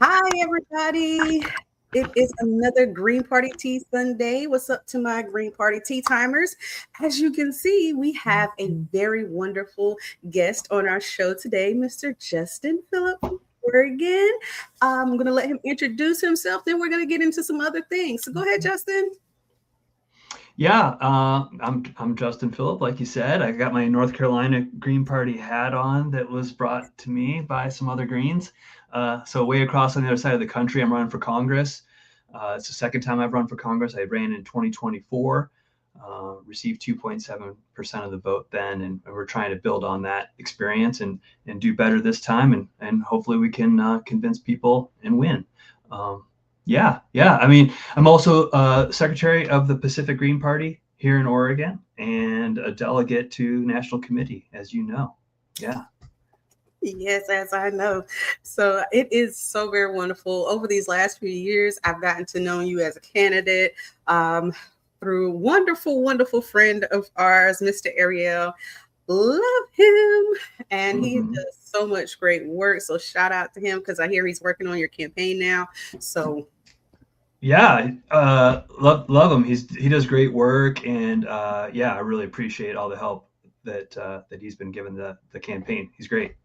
Hi, everybody. It is another Green Party Tea Sunday. What's up to my Green Party Tea Timers? As you can see, we have a very wonderful guest on our show today, Mr. Justin Filip from Oregon. I'm going to let him introduce himself, then we're going to get into some other things. So go ahead, Justin. Yeah, I'm Justin Filip, like you said. I got my North Carolina Green Party hat on that was brought to me by some other Greens. So way across on the other side of the country, I'm running for Congress. It's the second time I've run for Congress. I ran in 2024, received 2.7% of the vote then, and we're trying to build on that experience and do better this time, and hopefully we can convince people and win. Yeah. I mean, I'm also secretary of the Pacific Green Party here in Oregon and a delegate to National Committee, as you know. Yeah. Yes, as I know. So it is so very wonderful. Over these last few years, I've gotten to know you as a candidate through wonderful friend of ours, Mr. Ariel. Love him. And he does so much great work. So shout out to him because I hear he's working on your campaign now. So Yeah, love him. He does great work, and yeah, I really appreciate all the help that he's been given the campaign. He's great.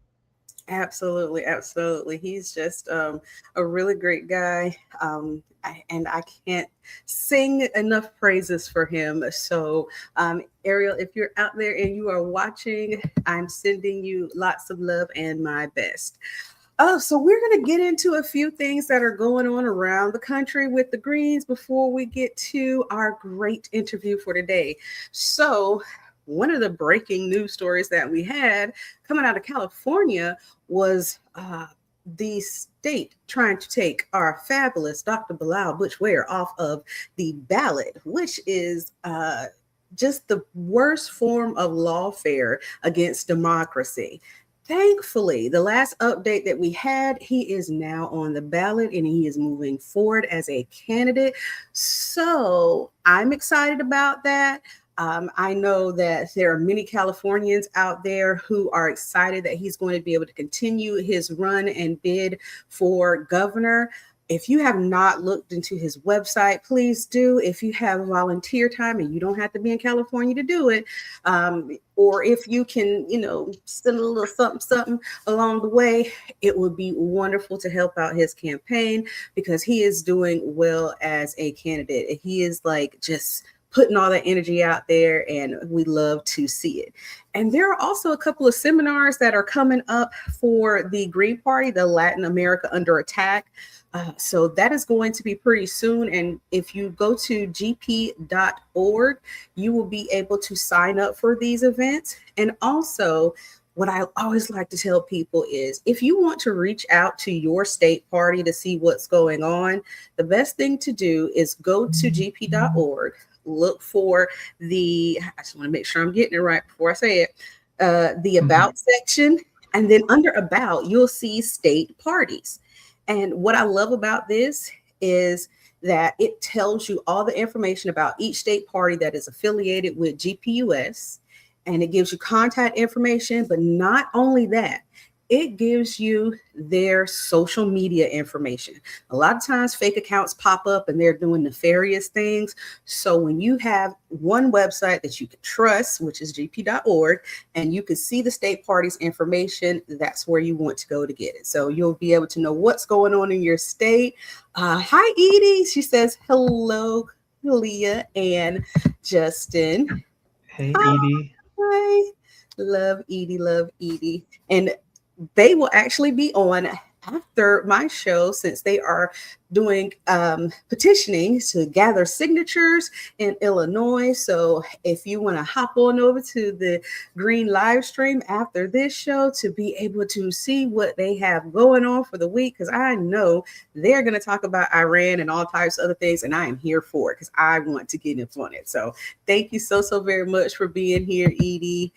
absolutely. He's just a really great guy. And I can't sing enough praises for him. So, Ariel, if you're out there and you are watching, I'm sending you lots of love and my best. Oh, so we're going to get into a few things that are going on around the country with the Greens before we get to our great interview for today. So, one of the breaking news stories that we had coming out of California was the state trying to take our fabulous Dr. Bilal Butch Ware off of the ballot, which is just the worst form of lawfare against democracy. Thankfully, the last update that we had, he is now on the ballot and he is moving forward as a candidate. So I'm excited about that. I know that there are many Californians out there who are excited that he's going to be able to continue his run and bid for governor. If you have not looked into his website, please do. If you have volunteer time and you don't have to be in California to do it, or if you can, send a little something along the way, it would be wonderful to help out his campaign because he is doing well as a candidate. He is like just putting all that energy out there, and we love to see it. And there are also a couple of seminars that are coming up for the Green Party, the Latin America Under Attack. So that is going to be pretty soon. And if you go to gp.org, you will be able to sign up for these events. And also, what I always like to tell people is if you want to reach out to your state party to see what's going on, the best thing to do is go to gp.org, look for I just want to make sure I'm getting it right before I say it, the About section. And then under About, you'll see state parties. And what I love about this is that it tells you all the information about each state party that is affiliated with GPUS, and it gives you contact information. But not only that, it gives you their social media information. A lot of times fake accounts pop up and they're doing nefarious things. So when you have one website that you can trust, which is gp.org, and you can see the state party's information, that's where you want to go to get it. So you'll be able to know what's going on in your state. Hi, Edie. She says, hello, Leah and Justin. Hey, Edie. Hi. Love Edie. And they will actually be on after my show since they are doing petitioning to gather signatures in Illinois. So if you want to hop on over to the Green live stream after this show to be able to see what they have going on for the week, because I know they're going to talk about Iran and all types of other things, and I am here for it because I want to get in on it. So thank you so very much for being here, Edie.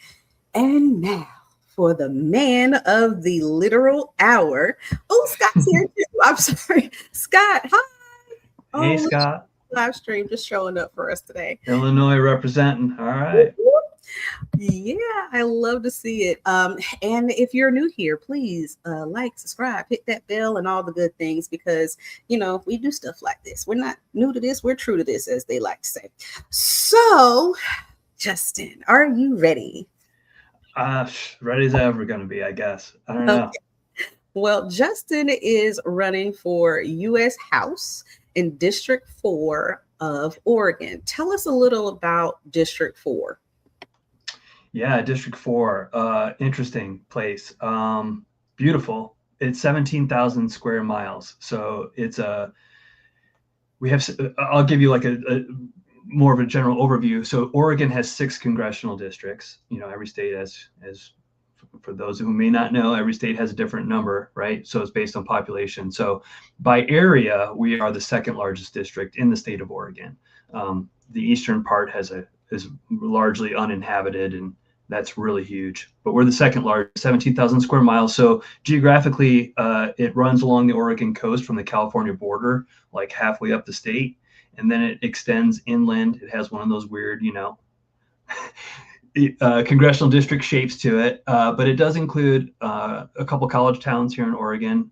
And now, for the man of the literal hour. Oh, Scott's here too. I'm sorry. Scott, hi. Hey, Scott. Live stream just showing up for us today. Illinois representing. All right. Yeah, I love to see it. And if you're new here, please like, subscribe, hit that bell, and all the good things because we do stuff like this. We're not new to this; we're true to this, as they like to say. So, Justin, are you ready? Ready as ever going to be, I guess. I don't know. Okay. Well, Justin is running for U.S. House in District 4 of Oregon. Tell us a little about District 4. Yeah, District 4, interesting place. Beautiful. It's 17,000 square miles. So it's we have, I'll give you like a more of a general overview. So Oregon has 6 congressional districts. Every state has, for those who may not know, every state has a different number, right? So it's based on population. So by area, we are the second largest district in the state of Oregon. The eastern part is largely uninhabited, and that's really huge. But we're the second largest, 17,000 square miles. So geographically, it runs along the Oregon coast from the California border, like halfway up the state, and then it extends inland. It has one of those weird, congressional district shapes to it, but it does include a couple college towns here in Oregon.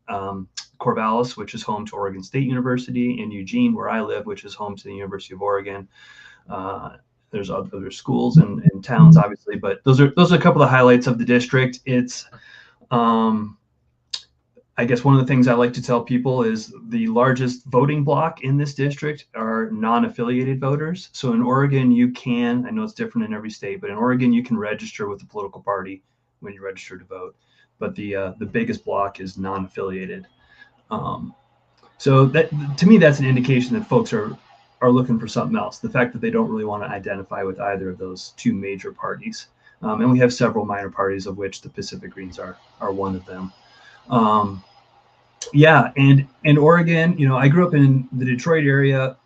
Corvallis, which is home to Oregon State University, and Eugene, where I live, which is home to the University of Oregon. There's other schools and towns, obviously, but those are a couple of highlights of the district. It's I guess one of the things I like to tell people is the largest voting block in this district are non-affiliated voters. So in Oregon, I know it's different in every state, but in Oregon, you can register with the political party when you register to vote. But the biggest block is non-affiliated. So that, to me, that's an indication that folks are looking for something else. The fact that they don't really want to identify with either of those two major parties. And we have several minor parties, of which the Pacific Greens are one of them. Yeah, and Oregon, I grew up in the Detroit area,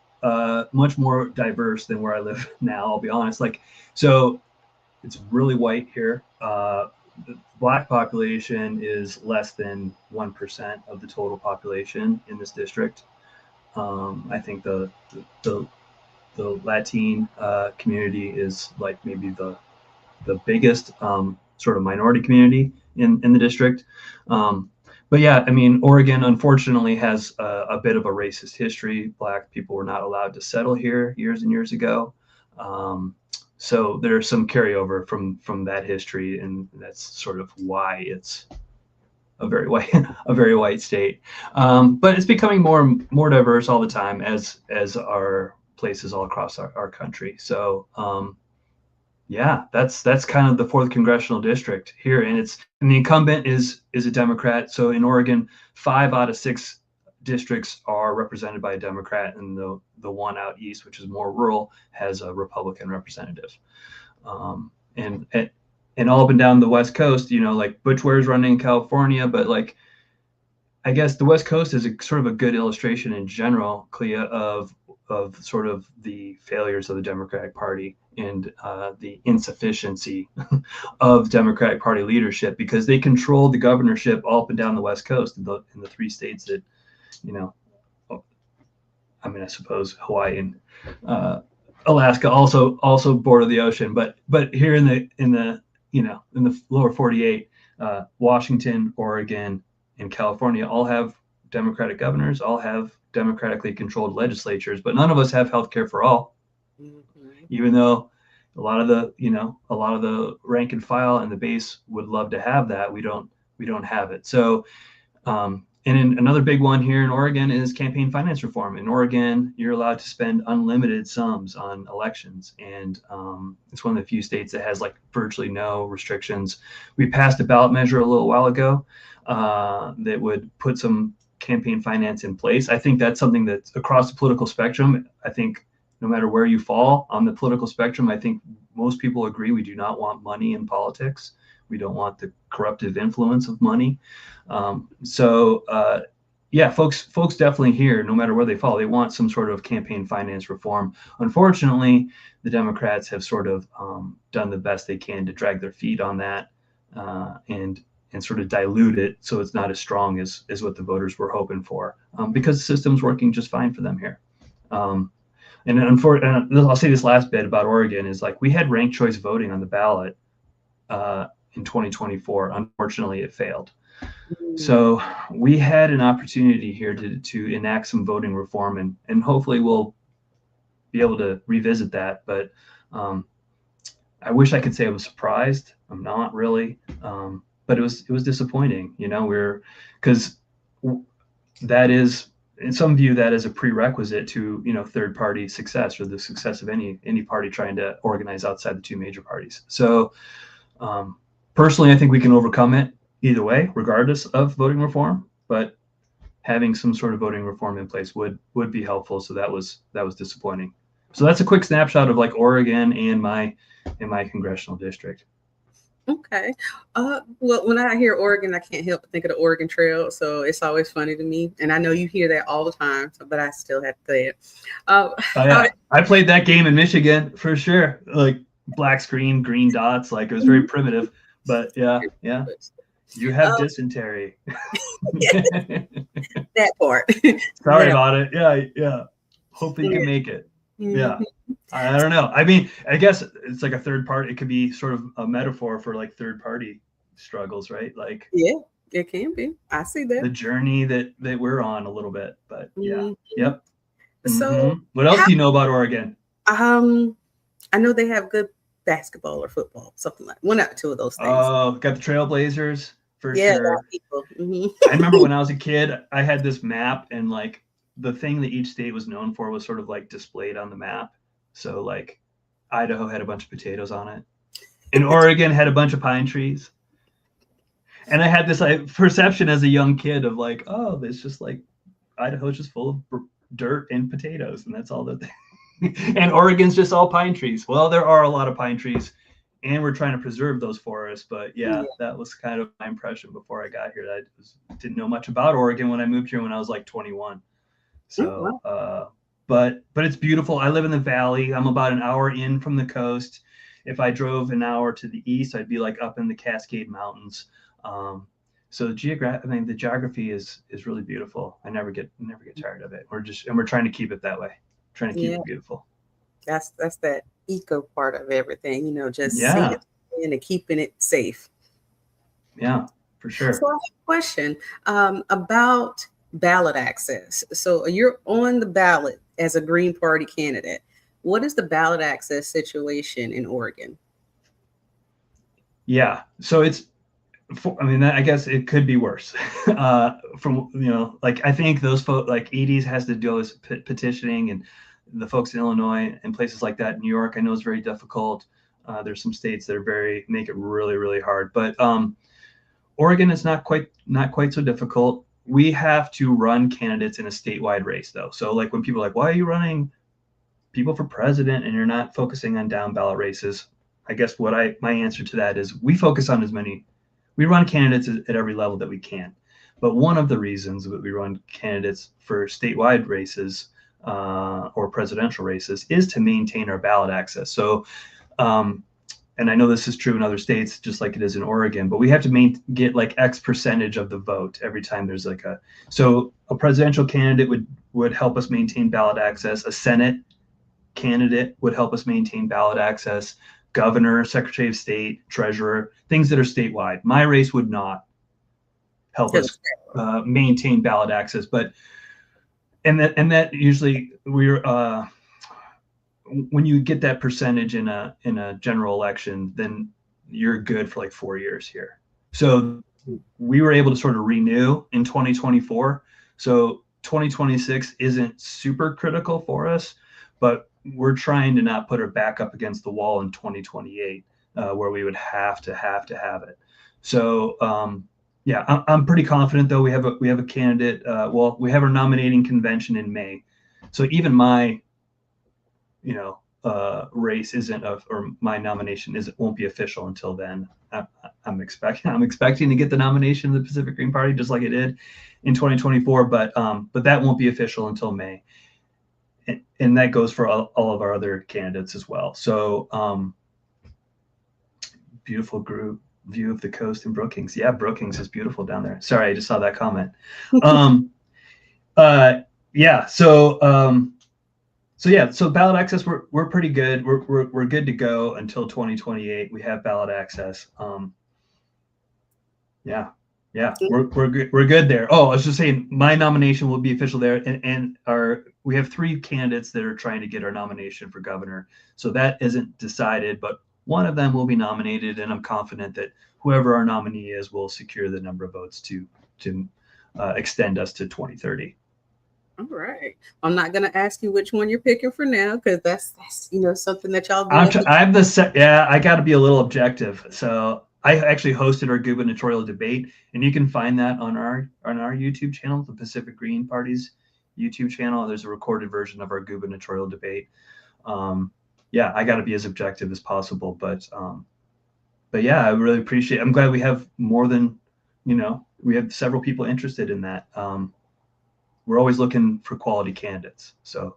much more diverse than where I live now. I'll be honest. So it's really white here. The Black population is less than 1% of the total population in this district. I think the Latin community is like maybe the biggest sort of minority community in the district. But yeah, I mean, Oregon unfortunately has a bit of a racist history. Black people were not allowed to settle here years and years ago. So there's some carryover from that history, and that's sort of why it's a very white a very white state. But it's becoming more diverse all the time as our places all across our country. So yeah, that's kind of the fourth congressional district here, and the incumbent is a Democrat. So in Oregon, 5 out of 6 districts are represented by a Democrat, and the one out east, which is more rural, has a Republican representative. And all up and down the West Coast, like Butch Ware's running in California, but like I guess the West Coast is sort of a good illustration in general, Clea, of sort of the failures of the Democratic Party and the insufficiency of Democratic Party leadership, because they controlled the governorship all up and down the West Coast in the 3 states that, I mean, I suppose Hawaii and Alaska also border the ocean, but here in the lower 48, Washington, Oregon, and California all have Democratic governors, all have democratically controlled legislatures, but none of us have health care for all. Mm-hmm. Even though a lot of the rank and file and the base would love to have that, we don't have it. So and in another big one here in Oregon is campaign finance reform. In Oregon, you're allowed to spend unlimited sums on elections, and it's one of the few states that has like virtually no restrictions. We passed a ballot measure a little while ago that would put some campaign finance in place. I think that's something that's across the political spectrum. I think no matter where you fall on the political spectrum, I think most people agree we do not want money in politics. We don't want the corruptive influence of money. Yeah, folks definitely here, no matter where they fall, they want some sort of campaign finance reform. Unfortunately, the Democrats have sort of done the best they can to drag their feet on that and sort of dilute it so it's not as strong as what the voters were hoping for, because the system's working just fine for them here. And unfortunately, I'll say this last bit about Oregon is like we had ranked choice voting on the ballot in 2024. Unfortunately, it failed. So we had an opportunity here to enact some voting reform, and hopefully we'll be able to revisit that. But I wish I could say I was surprised. I'm not really, but it was disappointing. Because that is, and some view that as a prerequisite to third party success, or the success of any party trying to organize outside the two major parties. So personally, I think we can overcome it either way, regardless of voting reform. But having some sort of voting reform in place would be helpful. So that was disappointing. So that's a quick snapshot of like Oregon and my congressional district. Okay. Well, when I hear Oregon, I can't help but think of the Oregon Trail. So it's always funny to me. And I know you hear that all the time, but I still have to say it. Oh, yeah. I played that game in Michigan for sure. Like black screen, green dots. Like it was very primitive. But yeah. You have dysentery. That part. Sorry about it. Yeah. Hopefully you can make it. Yeah. I don't know. I mean, I guess it's like a third party. It could be sort of a metaphor for like third party struggles, right? Like, yeah, it can be. I see that. The journey that we're on a little bit, but yeah. Yep. So what else do you know about Oregon? I know they have good basketball or football, something like one out of two of those things. Oh, got the Trailblazers for sure. I remember when I was a kid, I had this map, and like the thing that each state was known for was sort of like displayed on the map. So like Idaho had a bunch of potatoes on it, and Oregon had a bunch of pine trees. And I had this perception as a young kid of like, oh, it's just like Idaho's just full of dirt and potatoes, and that's all that. And Oregon's just all pine trees. Well, there are a lot of pine trees, and we're trying to preserve those forests. But yeah, that was kind of my impression before I got here. I didn't know much about Oregon when I moved here when I was like 21. So, but it's beautiful. I live in the valley. I'm about an hour in from the coast. If I drove an hour to the east, I'd be like up in the Cascade Mountains. So the geography is really beautiful. I never get tired of it. We're trying to keep it that way. Trying to keep it beautiful. That's that eco part of everything, just seeing it and keeping it safe. Yeah, for sure. So I have a question about ballot access. So you're on the ballot as a Green Party candidate. What is the ballot access situation in Oregon? Yeah, so I guess it could be worse. I think those folks like Edie's has to do with petitioning, and the folks in Illinois and places like that. New York, I know, is very difficult. There's some states that make it really, really hard. But Oregon is not quite so difficult. We have to run candidates in a statewide race, though. So like when people are like, why are you running people for president and you're not focusing on down ballot races? I guess my answer to that is we focus on we run candidates at every level that we can. But one of the reasons that we run candidates for statewide races or presidential races is to maintain our ballot access. So, and I know this is true in other states, just like it is in Oregon, but we have to get like X percentage of the vote every time there's so a presidential candidate would help us maintain ballot access. A Senate candidate would help us maintain ballot access. Governor, Secretary of State, Treasurer, things that are statewide. My race would not help us maintain ballot access, but and that usually when you get that percentage in a general election, then you're good for like 4 years here. So we were able to sort of renew in 2024. So 2026 isn't super critical for us, but we're trying to not put her back up against the wall in 2028, where we would have to have it. So I'm pretty confident, though. We have a candidate. We have our nominating convention in May, so even my race or my nomination won't be official until then. I'm expecting to get the nomination of the Pacific Green Party just like it did in 2024, but that won't be official until May. And that goes for all of our other candidates as well. So beautiful view of the coast in Brookings. Yeah, Brookings is beautiful down there. Sorry, I just saw that comment. So so ballot access, we're pretty good. We're good to go until 2028. We have ballot access. Yeah, we're good. We're good there. Oh, I was just saying, my nomination will be official there, and we have 3 candidates that are trying to get our nomination for governor. So that isn't decided, but one of them will be nominated, and I'm confident that whoever our nominee is will secure the number of votes to extend us to 2030. All right. I'm not gonna ask you which one you're picking for now, because that's something that y'all do I got to be a little objective. So I actually hosted our gubernatorial debate, and you can find that on our YouTube channel, the Pacific Green Party's YouTube channel. There's a recorded version of our gubernatorial debate. Yeah, I got to be as objective as possible, but yeah, I really appreciate. I'm glad we have more than we have several people interested in that. We're always looking for quality candidates. So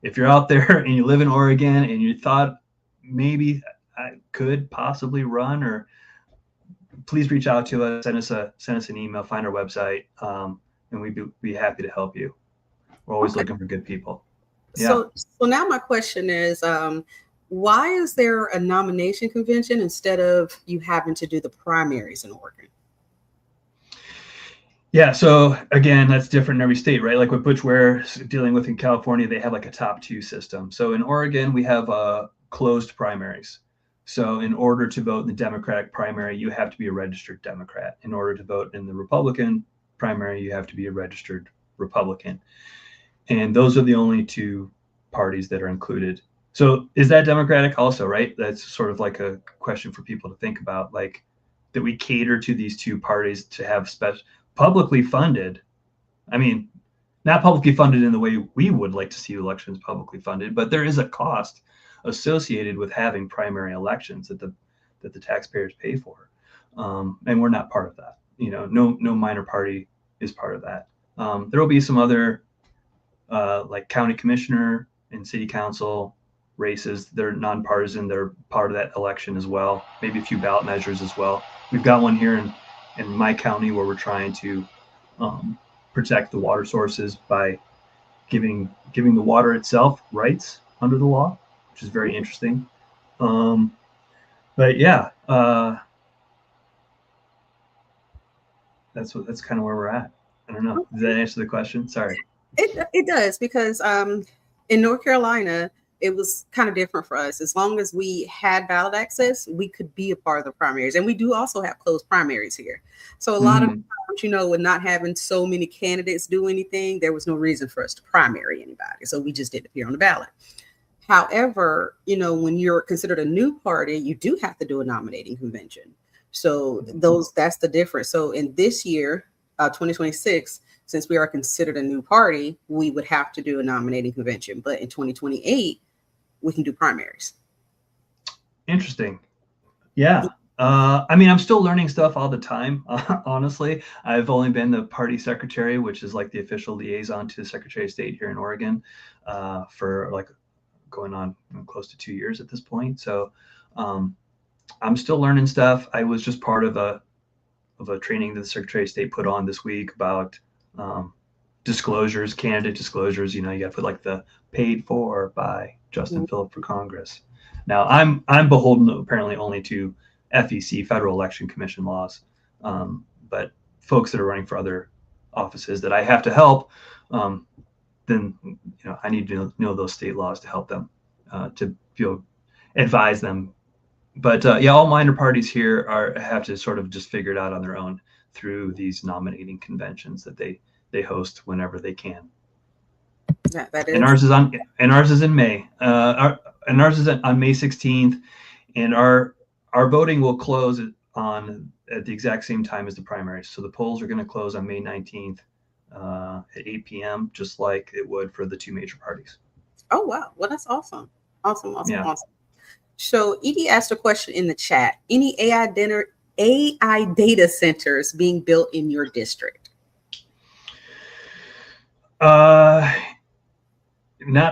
if you're out there and you live in Oregon and you thought maybe I could possibly run, or please reach out to us, send us an email, find our website, and we'd be happy to help you. We're always looking for good people. Yeah. So now my question is, why is there a nomination convention instead of you having to do the primaries in Oregon? Yeah, so again, that's different in every state, right? Like what Butch Ware's dealing with in California, they have like a top 2 system. So in Oregon, we have closed primaries. So in order to vote in the Democratic primary, you have to be a registered Democrat. In order to vote in the Republican primary, you have to be a registered Republican. And those are the only 2 parties that are included. So is that Democratic also, right? That's sort of like a question for people to think about, like that we cater to these 2 parties to have publicly funded. I mean, not publicly funded in the way we would like to see elections publicly funded, but there is a cost associated with having primary elections that the taxpayers pay for, and we're not part of that. No minor party is part of that. There will be some other like county commissioner and city council races. They're nonpartisan. They're part of that election as well. Maybe a few ballot measures as well. We've got one here in my county where we're trying to protect the water sources by giving the water itself rights under the law, which is very interesting. But yeah, that's kind of where we're at. I don't know. Does that answer the question? Sorry. It does, because in North Carolina, it was kind of different for us. As long as we had ballot access, we could be a part of the primaries. And we do also have closed primaries here. So a lot of times, with not having so many candidates do anything, there was no reason for us to primary anybody. So we just didn't appear on the ballot. However, when you're considered a new party, you do have to do a nominating convention. So that's the difference. So in this year, 2026, since we are considered a new party, we would have to do a nominating convention. But in 2028, we can do primaries. Interesting. Yeah. I mean, I'm still learning stuff all the time. Honestly, I've only been the party secretary, which is like the official liaison to the Secretary of State here in Oregon, for like going on close to 2 years at this point. So I'm still learning stuff. I was just part of a training that the Secretary of State put on this week about disclosures, candidate disclosures. You got to put like the paid for by Justin Filip for Congress. Now I'm beholden apparently only to FEC, Federal Election Commission laws, but folks that are running for other offices that I have to help, then I need to know those state laws to help them, to advise them. But yeah, all minor parties here have to sort of just figure it out on their own through these nominating conventions that they host whenever they can. Yeah, that is. And ours is in May. Ours is on May 16th, and our voting will close at the exact same time as the primaries. So the polls are going to close on May 19th at 8 p.m., just like it would for the 2 major parties. Oh wow! Well, that's awesome. Awesome. So Edie asked a question in the chat. Any AI data centers being built in your district? Not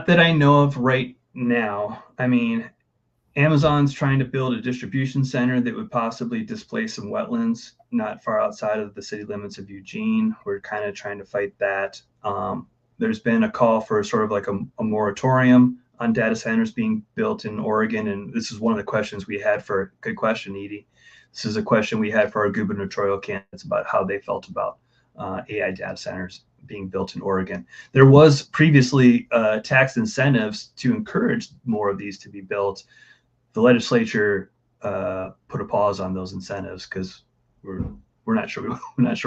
that I know of right now. I mean, Amazon's trying to build a distribution center that would possibly displace some wetlands not far outside of the city limits of Eugene. We're kind of trying to fight that. there's been a call for sort of like a moratorium on data centers being built in Oregon. And this is one of the questions we had for, good question, Edie. This is a question we had for our gubernatorial candidates about how they felt about AI data centers being built in Oregon. There was previously tax incentives to encourage more of these to be built. The legislature put a pause on those incentives because we're not sure we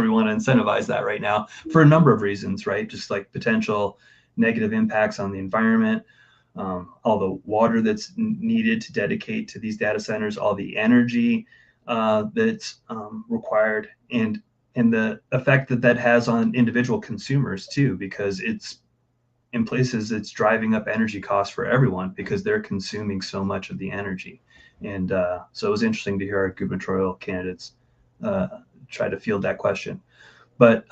want to incentivize that right now for a number of reasons, right? Just like potential negative impacts on the environment, all the water that's needed to dedicate to these data centers, all the energy that's required, and the effect that has on individual consumers too, because it's in places it's driving up energy costs for everyone because they're consuming so much of the energy. And so it was interesting to hear our gubernatorial candidates try to field that question. But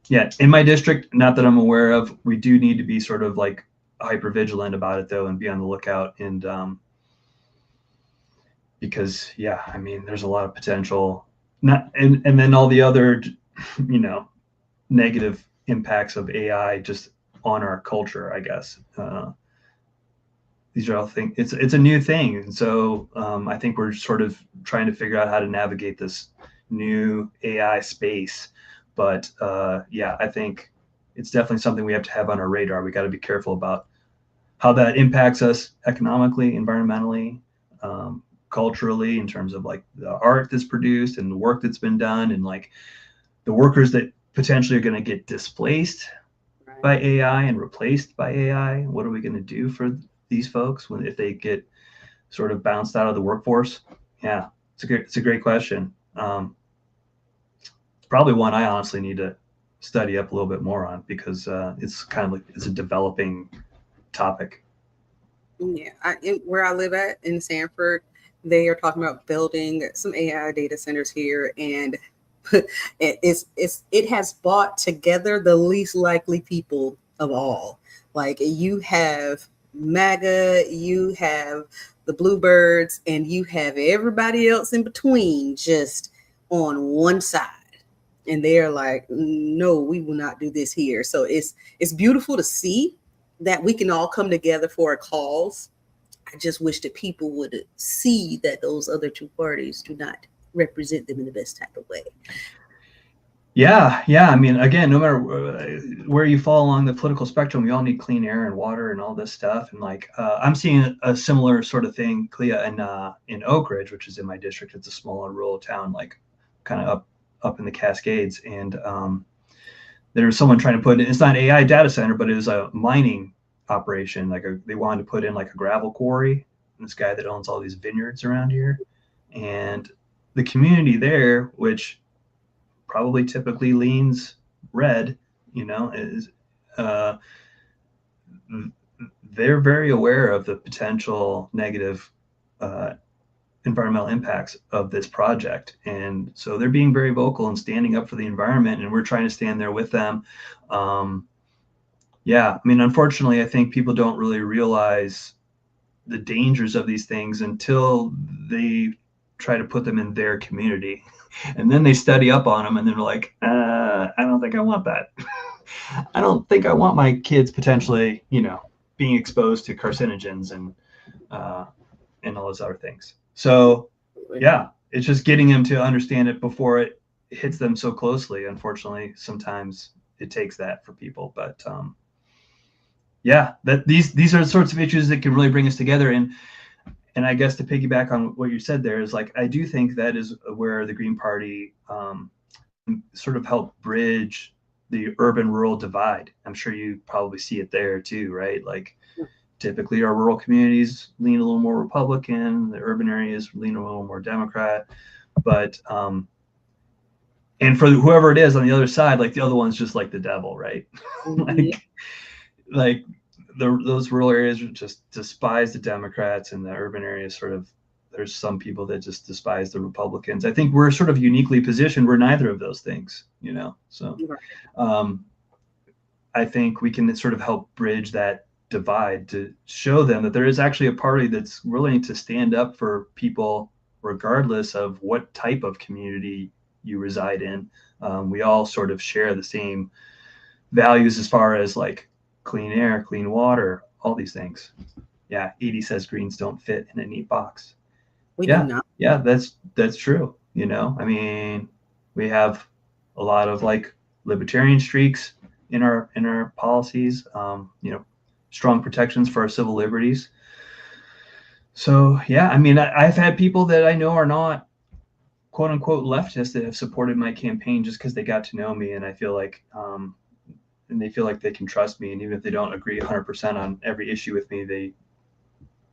yeah, in my district, not that I'm aware of, we do need to be sort of like hyper vigilant about it though, and be on the lookout. And because yeah, I mean, there's a lot of potential. Not and then all the other, negative impacts of AI just on our culture, I guess. These are all things. It's a new thing, and so I think we're sort of trying to figure out how to navigate this new AI space. But yeah, I think it's definitely something we have to have on our radar. We got to be careful about how that impacts us economically, environmentally, culturally, in terms of like the art that's produced and the work that's been done, and like the workers that potentially are going to get displaced by AI and replaced by AI. What are we going to do for these folks if they get sort of bounced out of the workforce? Yeah, it's a great question. Probably one I honestly need to study up a little bit more on, because it's kind of like it's a developing topic. Yeah, where I live at in Sanford, they are talking about building some AI data centers here, and it has brought together the least likely people of all. Like, you have MAGA, you have the Bluebirds, and you have everybody else in between just on one side. And they're like, no, we will not do this here. So it's beautiful to see that we can all come together for a cause. I just wish that people would see that those other two parties do not represent them in the best type of way. Yeah. I mean, again, no matter where you fall along the political spectrum, we all need clean air and water and all this stuff. And like, I'm seeing a similar sort of thing, Clea, in Oak Ridge, which is in my district. It's a smaller rural town, like kind of up in the Cascades. And there's someone trying to put in, it's not an AI data center, but it was a mining operation. Like they wanted to put in like a gravel quarry. And this guy that owns all these vineyards around here, and the community there, which probably typically leans red, is they're very aware of the potential negative environmental impacts of this project. And so they're being very vocal and standing up for the environment, and we're trying to stand there with them. Yeah, I mean, unfortunately, I think people don't really realize the dangers of these things until they try to put them in their community. And then they study up on them, and they're like, I don't think I want that. I don't think I want my kids potentially, being exposed to carcinogens and all those other things. So yeah, it's just getting them to understand it before it hits them so closely. Unfortunately, sometimes it takes that for people, but yeah, that these are the sorts of issues that can really bring us together. And I guess to piggyback on what you said there is, like, I do think that is where the Green Party sort of helped bridge the urban-rural divide. I'm sure you probably see it there too, right? Like, typically our rural communities lean a little more Republican, the urban areas lean a little more Democrat. But and for whoever it is on the other side, like the other one's just like the devil, right? like those rural areas just despise the Democrats, and the urban areas sort of, there's some people that just despise the Republicans. I think we're sort of uniquely positioned. We're neither of those things, So I think we can sort of help bridge that divide to show them that there is actually a party that's willing to stand up for people regardless of what type of community you reside in. We all sort of share the same values as far as like clean air, clean water, all these things. Yeah, Edie says greens don't fit in a neat box. We do Yeah, not. yeah, that's true. You know, I mean, we have a lot of like libertarian streaks in our policies. You know, strong protections for our civil liberties. So yeah, I mean, I've had people that I know are not quote unquote leftists that have supported my campaign just because they got to know me, and I feel like and they feel like they can trust me, and even if they don't agree 100% on every issue with me,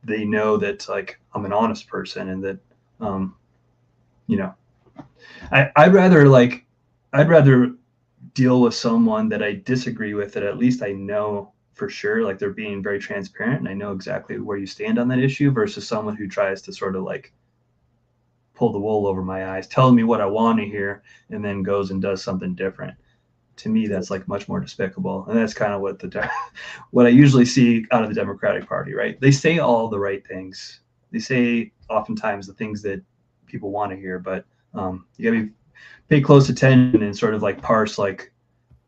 they know that like I'm an honest person, and that um, you know, I'd rather deal with someone that I disagree with that at least I know for sure like they're being very transparent and I know exactly where you stand on that issue versus someone who tries to sort of like pull the wool over my eyes, telling me what I want to hear, and then goes and does something different. To me, that's like much more despicable, and that's kind of what what I usually see out of the Democratic Party. Right? They say all the right things. They say oftentimes the things that people want to hear, but you got to pay close attention and sort of like parse like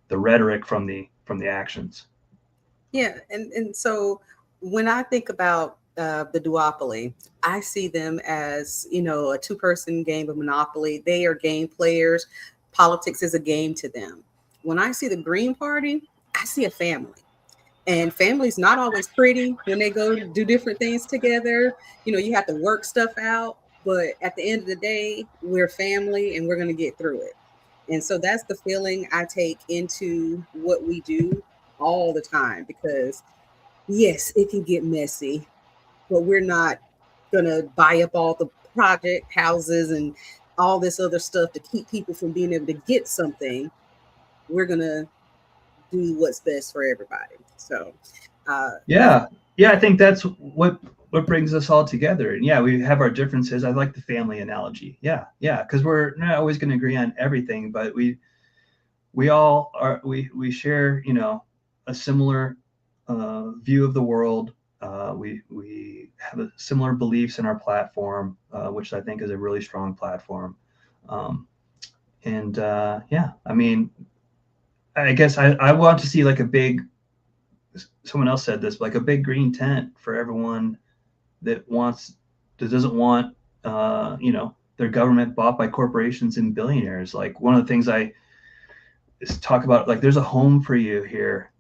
the rhetoric from the actions. Yeah, and so when I think about the duopoly, I see them as, you know, a two-person game of Monopoly. They are game players. Politics is a game to them. When I see the Green Party, I see a family. And family's not always pretty when they go do different things together. You know, you have to work stuff out, but at the end of the day, we're family and we're going to get through it. And so that's the feeling I take into what we do all the time, because yes, it can get messy, but we're not going to buy up all the project houses and all this other stuff to keep people from being able to get something. We're going to do what's best for everybody. So, that's Yeah, yeah, I think that's what brings us all together. And yeah, we have our differences. I like the family analogy. Yeah, yeah, because we're not always going to agree on everything, but we all are we share a similar view of the world. We have a similar beliefs in our platform, which I think is a really strong platform. Um, and yeah, I mean, I guess I want to see like a big. Someone else said this, like a big green tent for everyone that doesn't want their government bought by corporations and billionaires. Like one of the things I talk about, like there's a home for you here.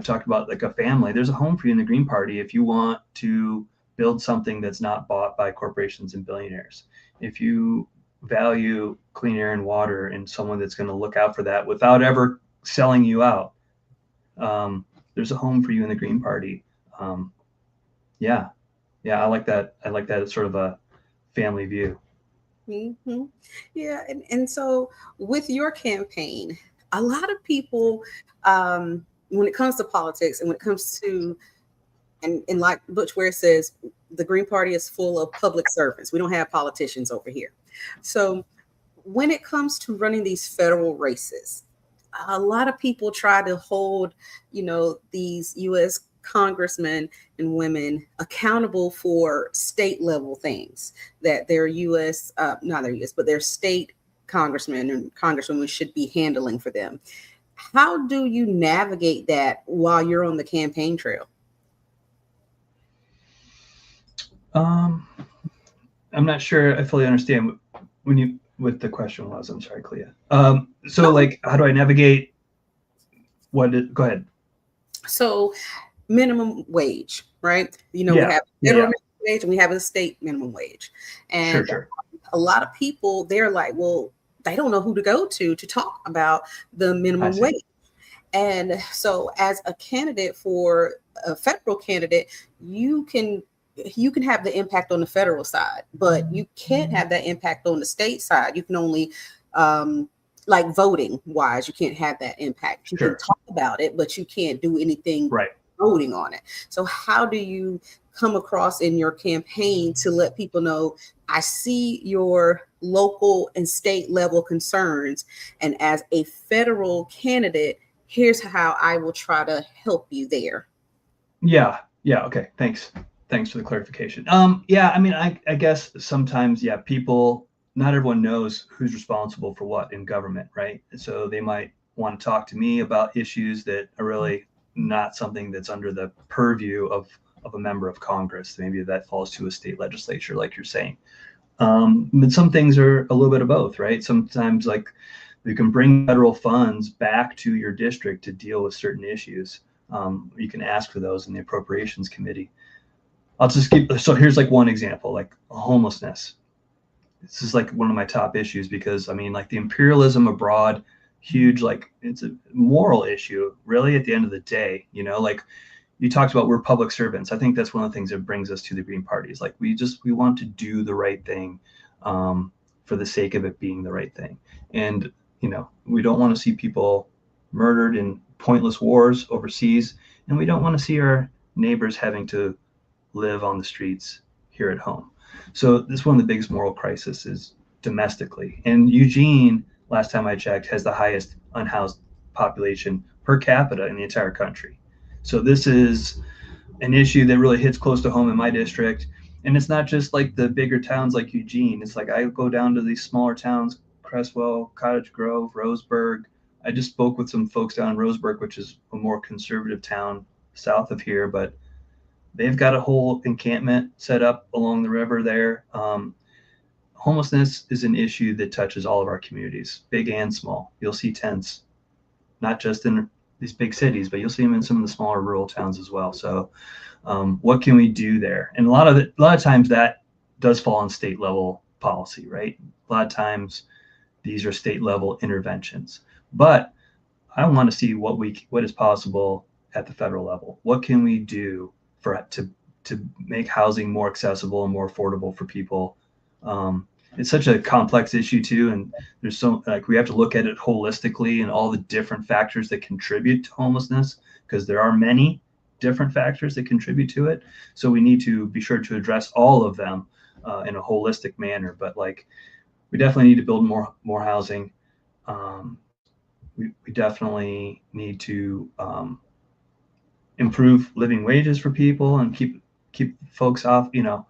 Talk about like a family. There's a home for you in the Green Party if you want to build something that's not bought by corporations and billionaires. If you value clean air and water and someone that's going to look out for that without ever selling you out, there's a home for you in the Green Party. Um, yeah, yeah, I like that. I like that. It's sort of a family view. hmm yeah. And so with your campaign, a lot of people, when it comes to politics and when it comes to, and like Butch Ware says, the Green Party is full of public servants. We don't have politicians over here. So when it comes to running these federal races, a lot of people try to hold, these U.S. congressmen and women accountable for state level things that their U.S. Not their U.S. but their state congressmen and congresswomen should be handling for them. How do you navigate that while you're on the campaign trail? Um, I'm not sure I fully understand when you what the question was. I'm sorry, Clea. So No. like, how do I navigate? Go ahead. So minimum wage, right? We Yeah, have yeah, federal yeah. minimum wage and we have a state minimum wage. Sure, And sure. a lot of people, they're like, well, they don't know who to go to talk about the I minimum see. wage. And so as a candidate for a federal candidate, you can have the impact on the federal side, but you can't have that impact on the state side. You can only like voting wise, you can't have that impact. You can Sure. talk about it, but you can't do anything Right. voting on it. So how do you come across in your campaign to let people know, I see your local and state level concerns, and as a federal candidate, here's how I will try to help you there? Yeah. Yeah. Okay. Thanks. Thanks for the clarification. Yeah. I mean, I guess sometimes, yeah, people, not everyone knows who's responsible for what in government, right? So they might want to talk to me about issues that are really not something that's under the purview of a member of Congress. Maybe that falls to a state legislature, like you're saying. But some things are a little bit of both, right? Sometimes, like, you can bring federal funds back to your district to deal with certain issues. You can ask for those in the Appropriations Committee. I'll just keep, so here's like one example, like homelessness. This is like one of my top issues because, I mean, like the imperialism abroad, huge, like it's a moral issue, really, at the end of the day, you know, like you talked about, we're public servants. I think that's one of the things that brings us to the Green Party is like, we want to do the right thing for the sake of it being the right thing. And, you know, we don't want to see people murdered in pointless wars overseas. And we don't want to see our neighbors having to live on the streets here at home. So this is one of the biggest moral crises is domestically. And Eugene, last time I checked, has the highest unhoused population per capita in the entire country. So this is an issue that really hits close to home in my district. And it's not just like the bigger towns like Eugene. It's like I go down to these smaller towns, Cresswell, Cottage Grove, Roseburg. I just spoke with some folks down in Roseburg, which is a more conservative town south of here, but they've got a whole encampment set up along the river there. Homelessness is an issue that touches all of our communities, big and small. You'll see tents, not just in these big cities, but you'll see them in some of the smaller rural towns as well. So, what can we do there? And a lot of times that does fall on state level policy, right? A lot of times these are state level interventions, but I want to see what is possible at the federal level. What can we do to make housing more accessible and more affordable for people? It's such a complex issue too, and there's so, like, we have to look at it holistically and all the different factors that contribute to homelessness, because there are many different factors that contribute to it. So we need to be sure to address all of them in a holistic manner. But like, we definitely need to build more housing. We definitely need to improve living wages for people and keep folks off, you know,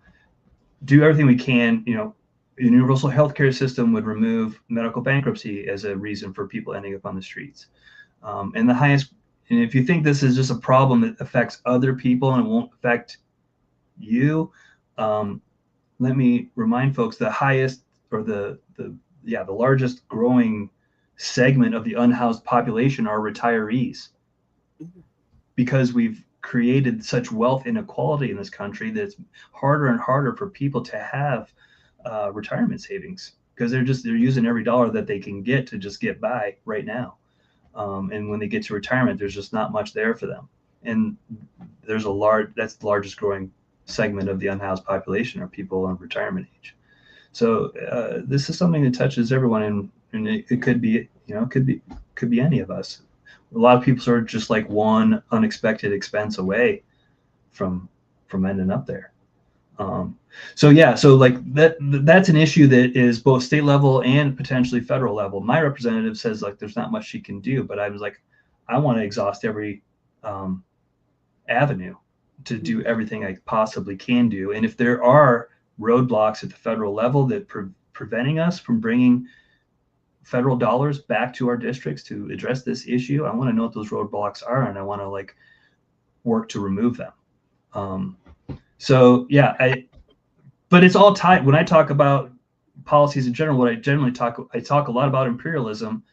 do everything we can. You know, a universal healthcare system would remove medical bankruptcy as a reason for people ending up on the streets. And the highest, and if you think this is just a problem that affects other people and it won't affect you, let me remind folks the highest, or the largest growing segment of the unhoused population are retirees, because we've created such wealth inequality in this country that it's harder and harder for people to have retirement savings, because they're using every dollar that they can get to just get by right now. And when they get to retirement, there's just not much there for them. And that's the largest growing segment of the unhoused population are people in retirement age. So this is something that touches everyone, and it could be, you know, could be any of us. A lot of people are just like one unexpected expense away from ending up there. So like that's an issue that is both state level and potentially federal level. My representative says like there's not much she can do, but I was like, I want to exhaust every avenue to do everything I possibly can do. And if there are roadblocks at the federal level that preventing us from bringing federal dollars back to our districts to address this issue, I want to know what those roadblocks are, and I want to like work to remove them. But it's all tied. When I talk about policies in general, I talk a lot about imperialism,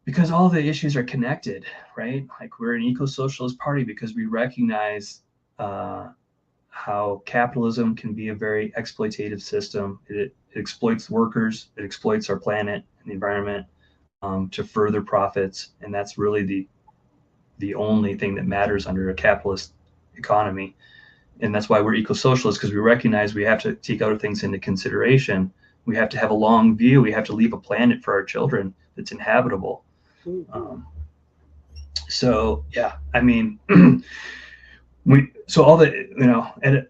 because all the issues are connected, right? Like, we're an eco-socialist party because we recognize how capitalism can be a very exploitative system. It exploits workers, it exploits our planet and the environment to further profits, and that's really the only thing that matters under a capitalist economy. And that's why we're eco-socialists, because we recognize we have to take other things into consideration. We have to have a long view. We have to leave a planet for our children that's inhabitable. I mean, all the, you know, and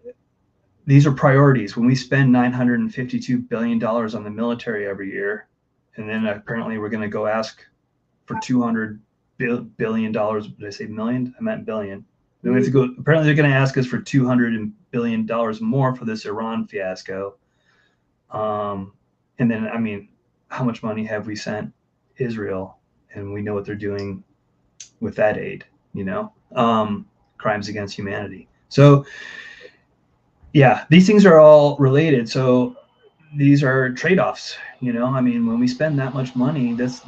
these are priorities. When we spend $952 billion on the military every year, and then apparently we're going to go ask for $200 billion. Did I say million? I meant billion. Then we have to go. Apparently, they're going to ask us for $200 billion more for this Iran fiasco. And then, I mean, how much money have we sent Israel? And we know what they're doing with that aid. you know, crimes against humanity. So yeah, these things are all related. So these are trade-offs, you know. I mean, when we spend that much money, that's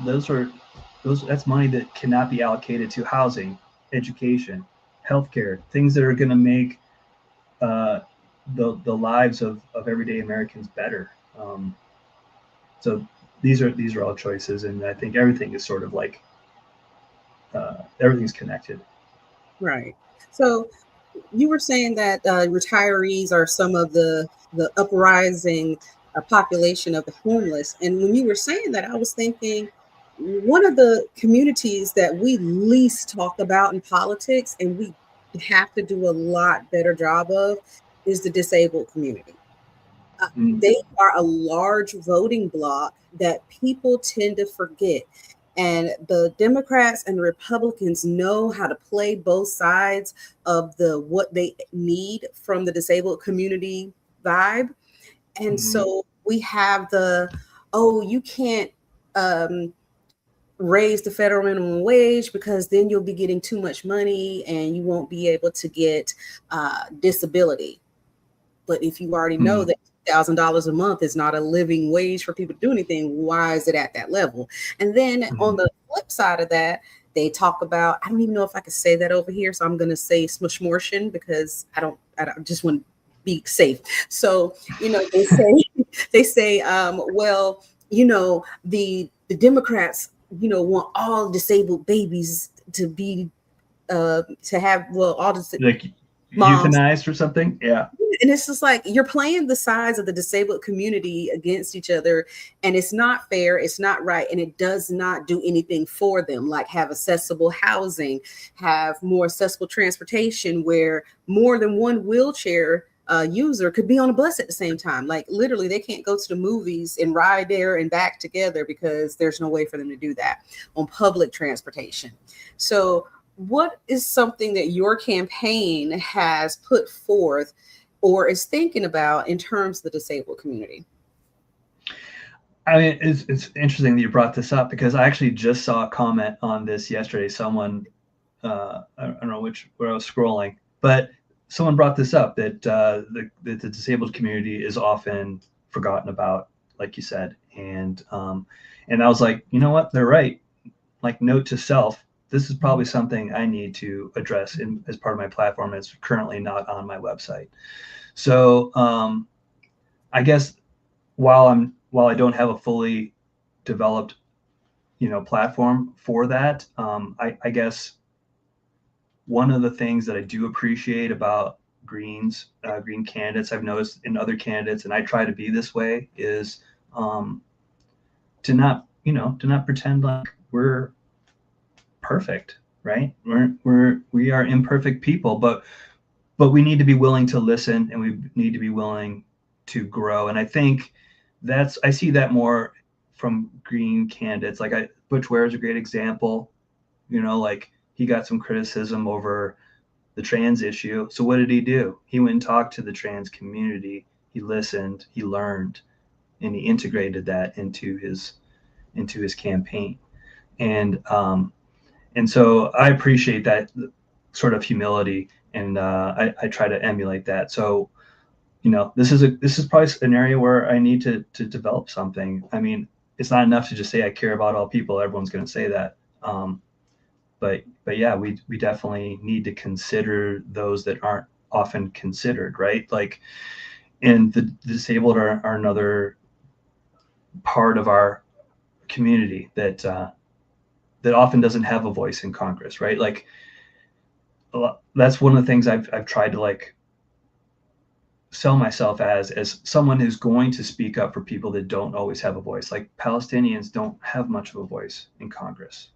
money that cannot be allocated to housing, education, healthcare, things that are going to make uh, the lives of everyday Americans better. So these are all choices, and I think everything is sort of like everything's connected. Right. So you were saying that retirees are some of the uprising population of the homeless, and when you were saying that, I was thinking one of the communities that we least talk about in politics, and we have to do a lot better job of, is the disabled community. Mm. They are a large voting bloc that people tend to forget. And the Democrats and the Republicans know how to play both sides of the what they need from the disabled community vibe. And Mm-hmm. so we have the, oh, you can't um, raise the federal minimum wage because then you'll be getting too much money and you won't be able to get disability. But if you already know Mm-hmm. that $1,000 a month is not a living wage for people to do anything, why is it at that level? And then Mm-hmm. on the flip side of that, they talk about, I don't even know if I can say that over here, so I'm going to say smushmortion because I don't just want to be safe. So, they say, well, the Democrats, want all disabled babies to have, well, all the Like moms. euthanized or something. Yeah. And it's just like you're playing the sides of the disabled community against each other, and it's not fair, it's not right, and it does not do anything for them, like have accessible housing, have more accessible transportation where more than one wheelchair user could be on a bus at the same time. Like literally, they can't go to the movies and ride there and back together because there's no way for them to do that on public transportation. So what is something that your campaign has put forth or is thinking about in terms of the disabled community? I mean, it's interesting that you brought this up because I actually just saw a comment on this yesterday. Someone, I don't know where I was scrolling, but someone brought this up that the disabled community is often forgotten about, like you said, and I was like, you know what, they're right. Like, note to self, this is probably something I need to address as part of my platform. It's currently not on my website. So I guess while I don't have a fully developed platform for that, I guess one of the things that I do appreciate about green candidates, I've noticed in other candidates, and I try to be this way, is um, to not pretend like we're perfect, right? We are imperfect people, but we need to be willing to listen, and we need to be willing to grow. And I think I see that more from green candidates. Like Butch Ware is a great example. Like he got some criticism over the trans issue. So what did he do? He went and talked to the trans community. He listened, he learned, and he integrated that into his campaign. And so I appreciate that sort of humility, and I try to emulate that. So this is probably an area where I need to develop something. I mean, it's not enough to just say I care about all people. Everyone's going to say that. But yeah, we definitely need to consider those that aren't often considered, right? Like, and the disabled are another part of our community that often doesn't have a voice in Congress, right? Like, that's one of the things I've tried to like sell myself as someone who's going to speak up for people that don't always have a voice. Like Palestinians don't have much of a voice in Congress.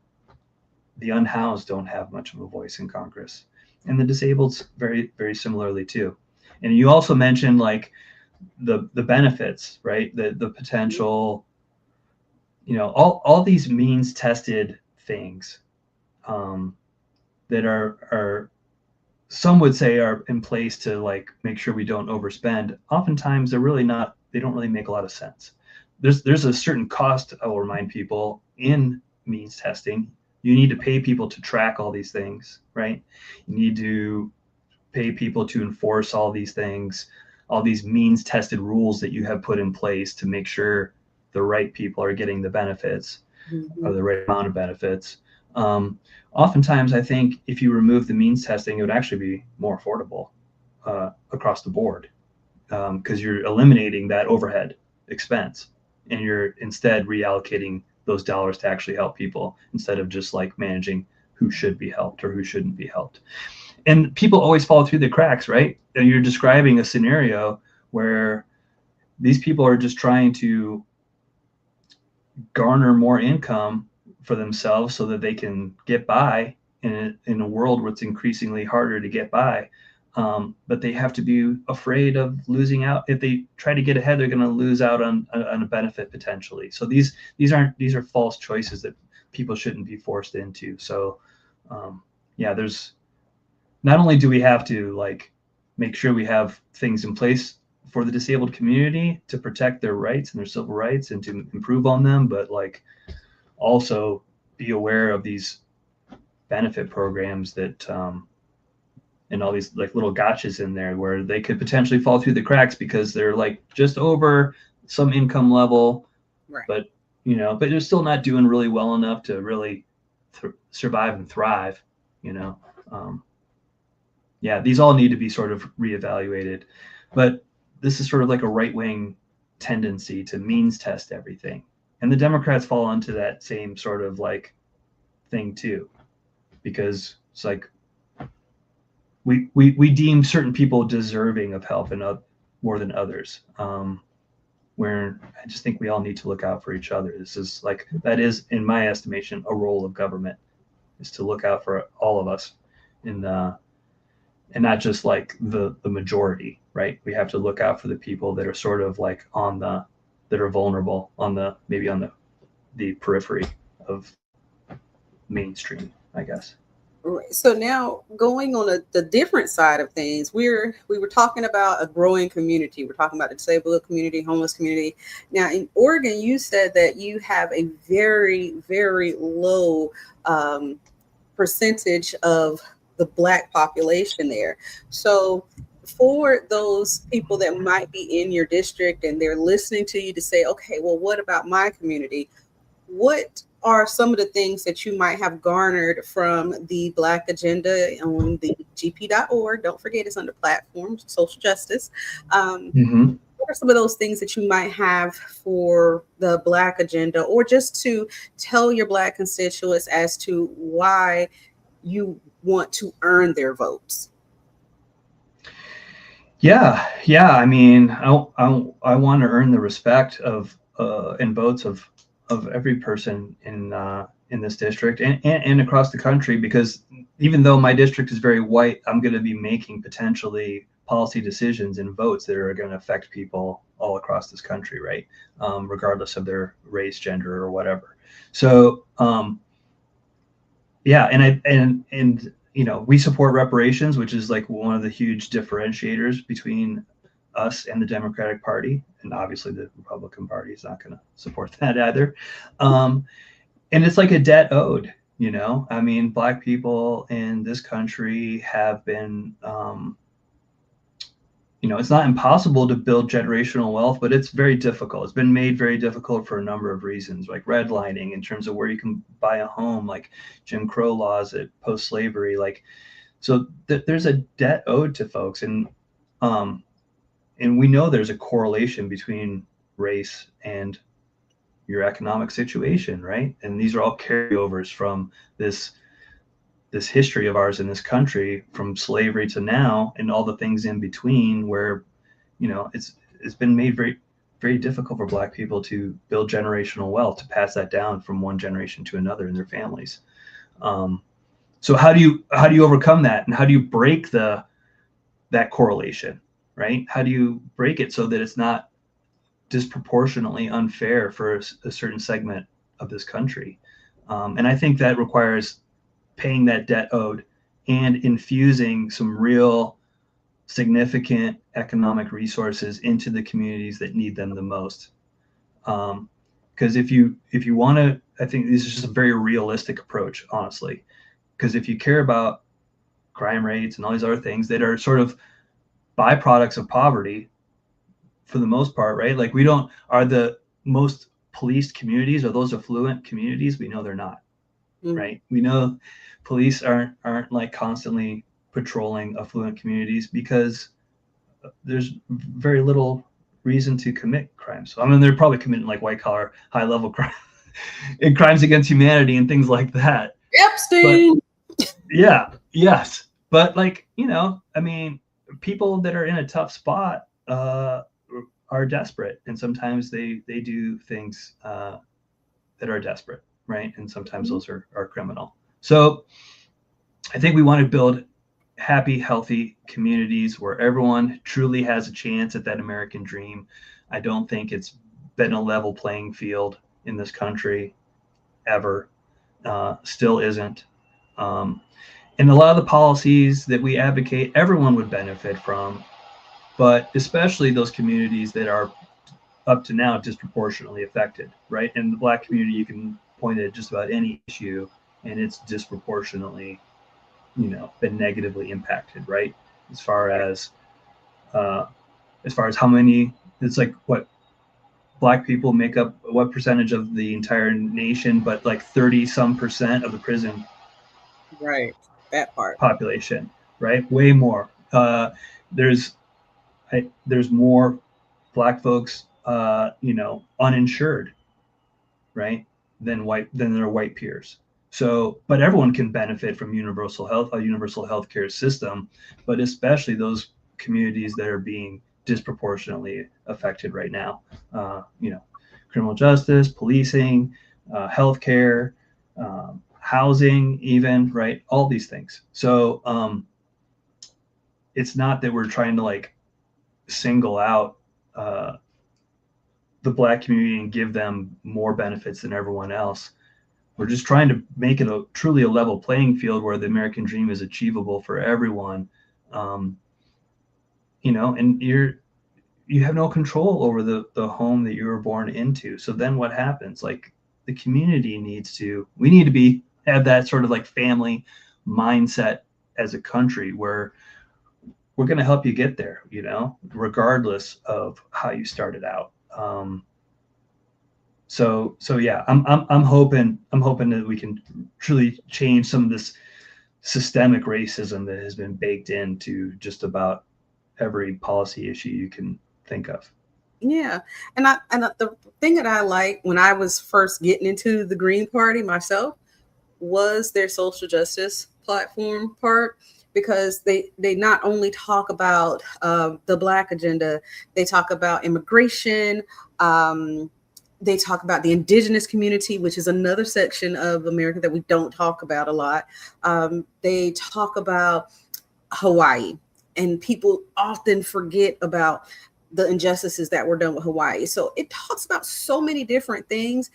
The unhoused don't have much of a voice in Congress, and the disabled very, very similarly too. And you also mentioned like the benefits, right? The potential, all these means tested things um, that are some would say are in place to like make sure we don't overspend. Oftentimes they're really not. They don't really make a lot of sense. There's a certain cost, I will remind people, in means testing. you need to pay people to track all these things, right? You need to pay people to enforce all these things, all these means tested rules that you have put in place to make sure the right people are getting the benefits or Mhm. the right amount of benefits. Um, Oftentimes, I think if you remove the means testing, it would actually be more affordable across the board because you're eliminating that overhead expense and you're instead reallocating those dollars to actually help people instead of just like managing who should be helped or who shouldn't be helped. And people always fall through the cracks, right? And you're describing a scenario where these people are just trying to garner more income for themselves so that they can get by in a world where it's increasingly harder to get by. But they have to be afraid of losing out. If they try to get ahead, they're going to lose out on a benefit potentially. So these are false choices that people shouldn't be forced into. So yeah, there's not only do we have to like make sure we have things in place for the disabled community to protect their rights and their civil rights and to improve on them, but like also be aware of these benefit programs that and all these like little gotchas in there where they could potentially fall through the cracks because they're like just over some income level, Right. but but they're still not doing really well enough to really survive and thrive. You know, um, yeah, these all need to be sort of reevaluated. But this is sort of like a right wing tendency to means test everything. And the Democrats fall into that same sort of like thing too, because it's like we deem certain people deserving of help and more than others. Where I just think we all need to look out for each other. This is like, that is, in my estimation, a role of government is to look out for all of us in and not just like the majority, right? We have to look out for the people that are sort of like that are vulnerable on the maybe on the periphery of mainstream, I guess. Right. So now going on the different side of things, we were talking about a growing community. We're talking about the disabled community, homeless community. Now in Oregon, you said that you have a very, very low um, percentage of the Black population there. So for those people that might be in your district and they're listening to you to say, okay, well, what about my community? What are some of the things that you might have garnered from the Black agenda on the gp.org? Don't forget, it's under platforms, social justice. Um, Mm-hmm. what are some of those things that you might have for the Black agenda, or just to tell your Black constituents as to why you want to earn their votes? Yeah. I mean, I want to earn the respect of and votes of every person in this district and across the country because even though my district is very white, I'm going to be making potentially policy decisions and votes that are going to affect people all across this country, right? Regardless of their race, gender, or whatever. So yeah, and we support reparations, which is like one of the huge differentiators between us and the Democratic Party, and obviously the Republican Party is not going to support that either. Um, and it's like a debt owed. I mean, Black people in this country have been it's not impossible to build generational wealth, but it's very difficult. It's been made very difficult for a number of reasons, like redlining in terms of where you can buy a home, like Jim Crow laws at post-slavery. Like, so there's a debt owed to folks, um, and we know there's a correlation between race and your economic situation, right? And these are all carryovers from this history of ours in this country from slavery to now and all the things in between where it's been made very very difficult for Black people to build generational wealth to pass that down from one generation to another in their families. um, so how do you overcome that and how do you break that correlation, right? How do you break it so that it's not disproportionately unfair for a certain segment of this country? And I think that requires paying that debt owed and infusing some real significant economic resources into the communities that need them the most. Um, Because if you want to, I think this is just a very realistic approach, honestly. Because if you care about crime rates and all these other things that are sort of byproducts of poverty, for the most part, right? Like we don't are the most policed communities, are those affluent communities? We know they're not, right? We know police aren't like constantly patrolling affluent communities because there's very little reason to commit crimes. So, I mean, they're probably committing like white collar, high level crime and crimes against humanity and things like that. But Epstein. yeah, yes, but like I mean, people that are in a tough spot are desperate, and sometimes they do things that are desperate, right? And sometimes those are criminal. So I think we want to build happy, healthy communities where everyone truly has a chance at that American dream. I don't think it's been a level playing field in this country ever. Still isn't. And a lot of the policies that we advocate, everyone would benefit from, but especially those communities that are up to now disproportionately affected, right? In the Black community, you can point at just about any issue, and it's disproportionately, been negatively impacted, right? As far as uh, how many, it's like what Black people make up, what percentage of the entire nation, but like 30 some% of the prison Right. That part. population, right? Way more. There's there's more Black folks, uninsured, right, than their white peers. So, but everyone can benefit from a universal healthcare system, but especially those communities that are being disproportionately affected right now. Criminal justice, policing, healthcare, housing, even, right? All these things. So it's not that we're trying to like single out the Black community and give them more benefits than everyone else. We're just trying to make it truly a level playing field where the American dream is achievable for everyone. Um, and you have no control over the home that you were born into. So then what happens? Like the community we need to have that sort of like family mindset as a country where we're going to help you get there, regardless of how you started out. So yeah, I'm hoping that we can truly change some of this systemic racism that has been baked into just about every policy issue you can think of. Yeah, and the thing that I like when I was first getting into the Green Party myself was their social justice platform part, because they not only talk about the Black agenda, they talk about immigration. They talk about the indigenous community, which is another section of America that we don't talk about a lot. They talk about Hawaii, and people often forget about the injustices that were done with Hawaii. So it talks about so many different things.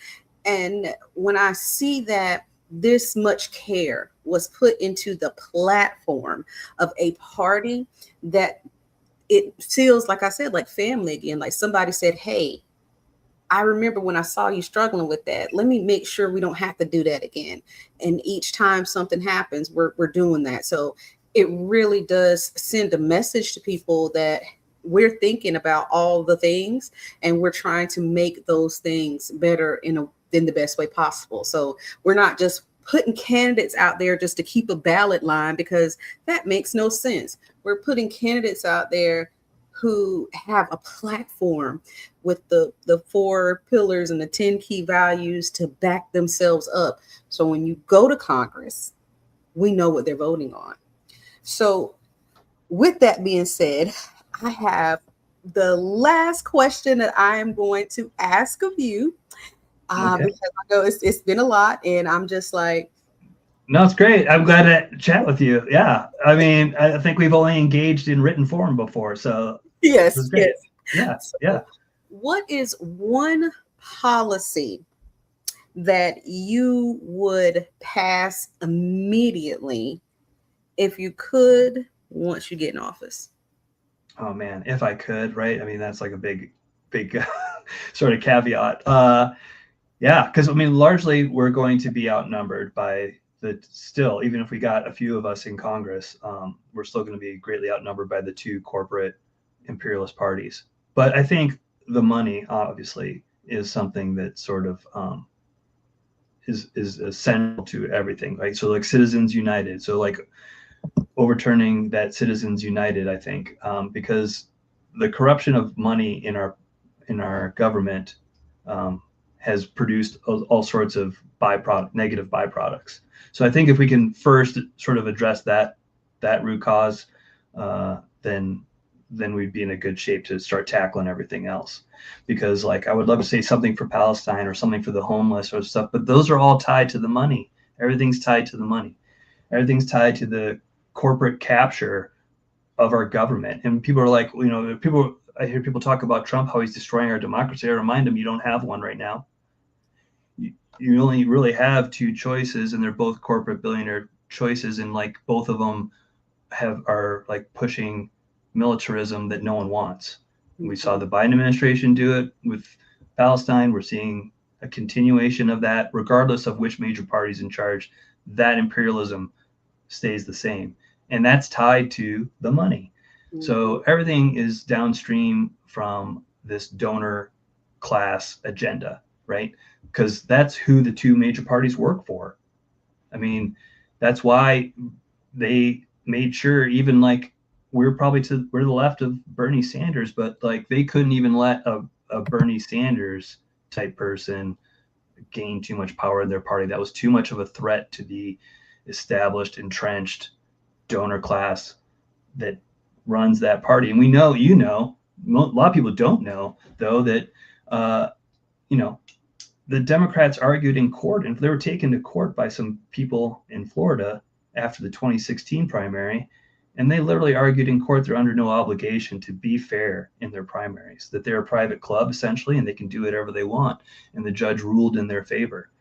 And when I see that this much care was put into the platform of a party, that it feels, like I said, like family again. Like somebody said, hey, I remember when I saw you struggling with that. Let me make sure we don't have to do that again. And each time something happens, we're doing that. So it really does send a message to people that we're thinking about all the things, and we're trying to make those things better in the best way possible. So we're not just putting candidates out there just to keep a ballot line, because that makes no sense. We're putting candidates out there who have a platform with the 4 pillars and the 10 key values to back themselves up. So when you go to Congress, we know what they're voting on. So with that being said, I have the last question that I am going to ask of you, Okay. because I know it's been a lot, and I'm just like, No, it's great. I'm glad to chat with you. Yeah. I mean, I think we've only engaged in written form before, so this yes, is great. yes. Yeah. Yeah. So what is one policy that you would pass immediately if you could, once you get in office? Oh man, if I could, right? I mean, that's like a big sort of caveat. Yeah, because I mean, largely we're going to be outnumbered by the still, even if we got a few of us in Congress, we're still going to be greatly outnumbered by the two corporate imperialist parties. But I think the money, obviously, is something that sort of is essential to everything. Like so, like Citizens United. So like overturning that Citizens United, I think, because the corruption of money in our government um, has produced all sorts of negative byproducts. So I think if we can first sort of address that root cause, then we'd be in a good shape to start tackling everything else. Because like I would love to say something for Palestine or something for the homeless or stuff, but those are all tied to the money. Everything's tied to the money. Everything's tied to the corporate capture of our government. And people are like, I hear people talk about Trump, how he's destroying our democracy. I remind them, you don't have one right now. You only really have two choices, and they're both corporate billionaire choices. And like both of them are like pushing militarism that no one wants. We saw the Biden administration do it with Palestine. We're seeing a continuation of that, regardless of which major party's in charge. That imperialism stays the same, and that's tied to the money. So everything is downstream from this donor class agenda, right? Because that's who the two major parties work for. I mean, that's why they made sure, even like we're the left of Bernie Sanders, but like they couldn't even let a Bernie Sanders type person gain too much power in their party. That was too much of a threat to the established, entrenched donor class that runs that party. And we know, a lot of people don't know though that, uh, you know, the Democrats argued in court, and they were taken to court by some people in Florida after the 2016 primary. And they literally argued in court they're under no obligation to be fair in their primaries, that they're a private club essentially, and they can do whatever they want. And the judge ruled in their favor.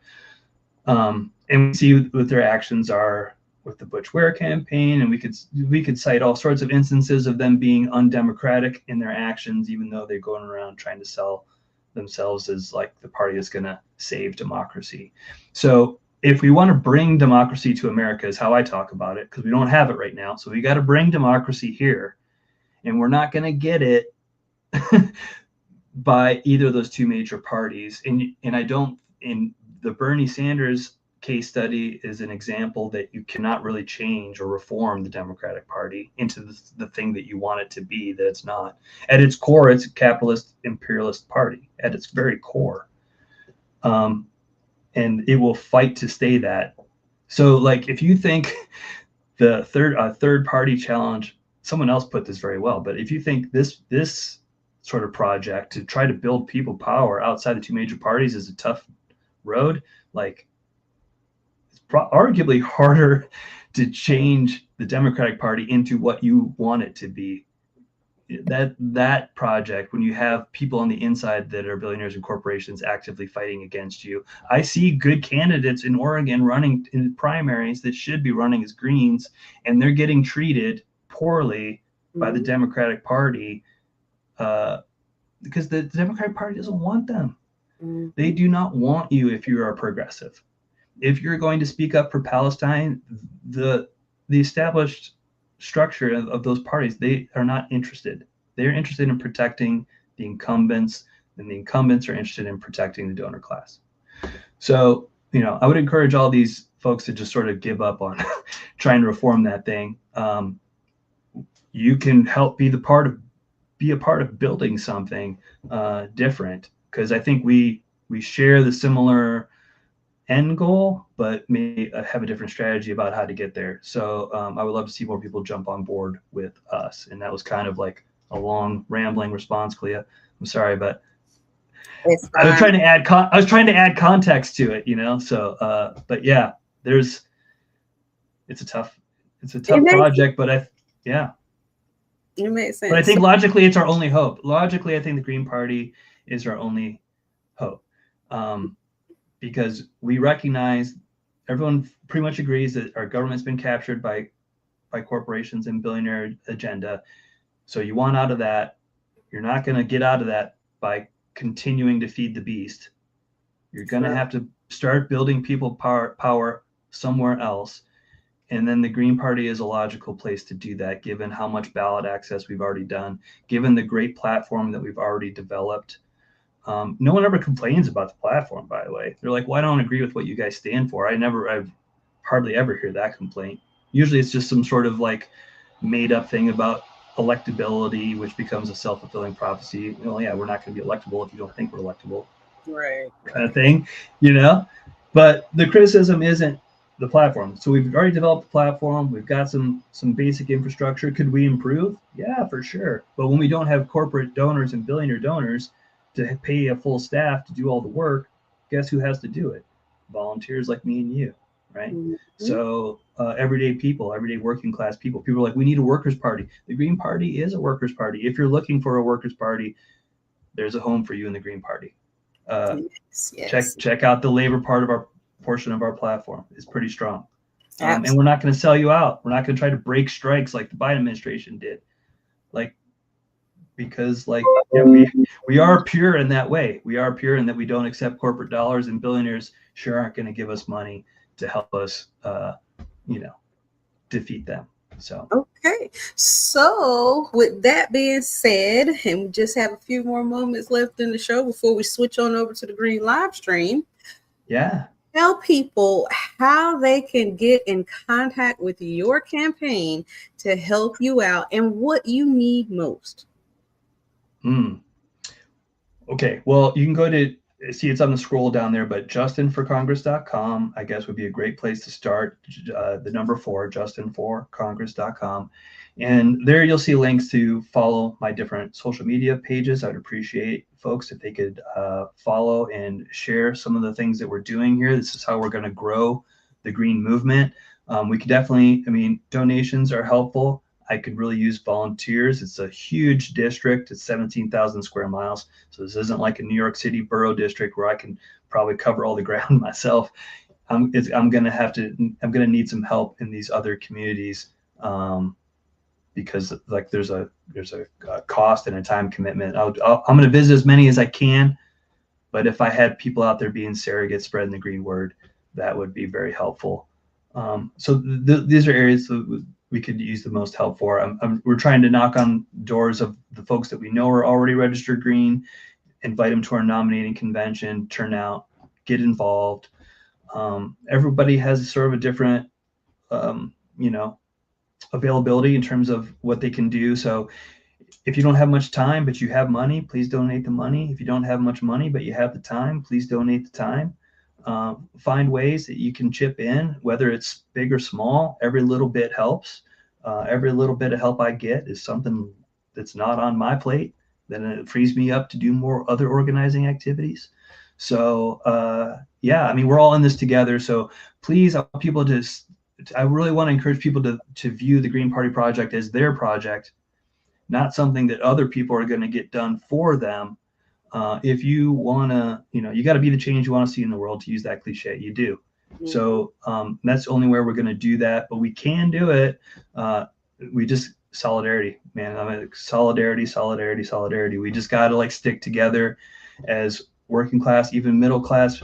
And we see what their actions are with the Butch Ware campaign, and we could cite all sorts of instances of them being undemocratic in their actions, even though they're going around trying to sell themselves as like the party that's going to save democracy. So if we want to bring democracy to America, is how I talk about it, because we don't have it right now. So we got to bring democracy here, and we're not going to get it by either of those two major parties. And I don't. In the Bernie Sanders case study is an example that you cannot really change or reform the Democratic Party into the thing that you want it to be, that it's not. At its core, it's a capitalist imperialist party at its very core. And it will fight to stay that. So like if you think the third party challenge, someone else put this very well, but if you think this sort of project to try to build people power outside the two major parties is a tough road, like it's arguably harder to change the Democratic Party into what you want it to be. That project, when you have people on the inside that are billionaires and corporations actively fighting against you, I see good candidates in Oregon running in primaries that should be running as Greens, and they're getting treated poorly by the Democratic Party because the Democratic Party doesn't want them. They do not want you if you are a progressive. If you're going to speak up for Palestine, the established structure of those parties, they are not interested. They're interested in protecting the incumbents, and the incumbents are interested in protecting the donor class. So, I would encourage all these folks to just sort of give up on trying to reform that thing. You can help be a part of building something different, because I think we share the similar end goal, but may have a different strategy about how to get there. So I would love to see more people jump on board with us. And that was kind of like a long rambling response, Clea. I'm sorry, but I was trying to add context to it, So, but yeah, it's a tough project, but yeah. It makes sense. But I think logically, it's our only hope. Logically, I think the Green Party is our only hope. Because we recognize, everyone pretty much agrees that our government's been captured by corporations and billionaire agenda. So you want out of that. You're not going to get out of that by continuing to feed the beast. You're going to have to start building people power somewhere else. And then the Green Party is a logical place to do that, given how much ballot access we've already done, given the great platform that we've already developed. No one ever complains about the platform, by the way. They're like, well, I don't agree with what you guys stand for. I've hardly ever hear that complaint. Usually it's just some sort of like made up thing about electability, which becomes a self-fulfilling prophecy. Yeah, we're not going to be electable if you don't think we're electable. Right. Kind of thing, But the criticism isn't the platform. So we've already developed the platform. We've got some basic infrastructure. Could we improve? Yeah, for sure. But when we don't have corporate donors and billionaire donors to pay a full staff to do all the work, guess who has to do it? Volunteers like me and you, right? Mm-hmm. So everyday people, everyday working class people are like, we need a workers' party. The Green Party is a workers' party. If you're looking for a workers' party, there's a home for you in the Green Party. Yes. Check out the labor portion of our platform. It's pretty strong. And we're not going to sell you out. We're not going to try to break strikes like the Biden administration did. Because we are pure in that way. We are pure in that we don't accept corporate dollars, and billionaires sure aren't going to give us money to help us, defeat them. So okay. So with that being said, and we just have a few more moments left in the show before we switch on over to the Green live stream. Yeah. Tell people how they can get in contact with your campaign to help you out and what you need most. Okay. Well, you can go to see it's on the scroll down there, but justinforcongress.com, I guess, would be a great place to start. The number 4, justinforcongress.com. And there you'll see links to follow my different social media pages. I'd appreciate folks if they could follow and share some of the things that we're doing here. This is how we're going to grow the green movement. We could definitely, donations are helpful. I could really use volunteers. It's a huge district. It's 17,000 square miles. So this isn't like a New York City borough district where I can probably cover all the ground myself. I'm going to need some help in these other communities because like there's a cost and a time commitment. I'm going to visit as many as I can, but if I had people out there being surrogates, spreading the green word, that would be very helpful. So these are areas that we could use the most help for. We're trying to knock on doors of the folks that we know are already registered green, invite them to our nominating convention, turn out, get involved. Everybody has sort of a different, availability in terms of what they can do. So if you don't have much time, but you have money, please donate the money. If you don't have much money, but you have the time, please donate the time. Find ways that you can chip in, whether it's big or small. Every little bit helps. Every little bit of help I get is something that's not on my plate. Then it frees me up to do more other organizing activities. So we're all in this together. So please, I really want to encourage people to view the Green Party Project as their project, not something that other people are going to get done for them. If you want to, you got to be the change you want to see in the world, to use that cliche. You do. Mm-hmm. So that's the only way we're going to do that. But we can do it. Solidarity, man. Solidarity. We just got to stick together as working class, even middle class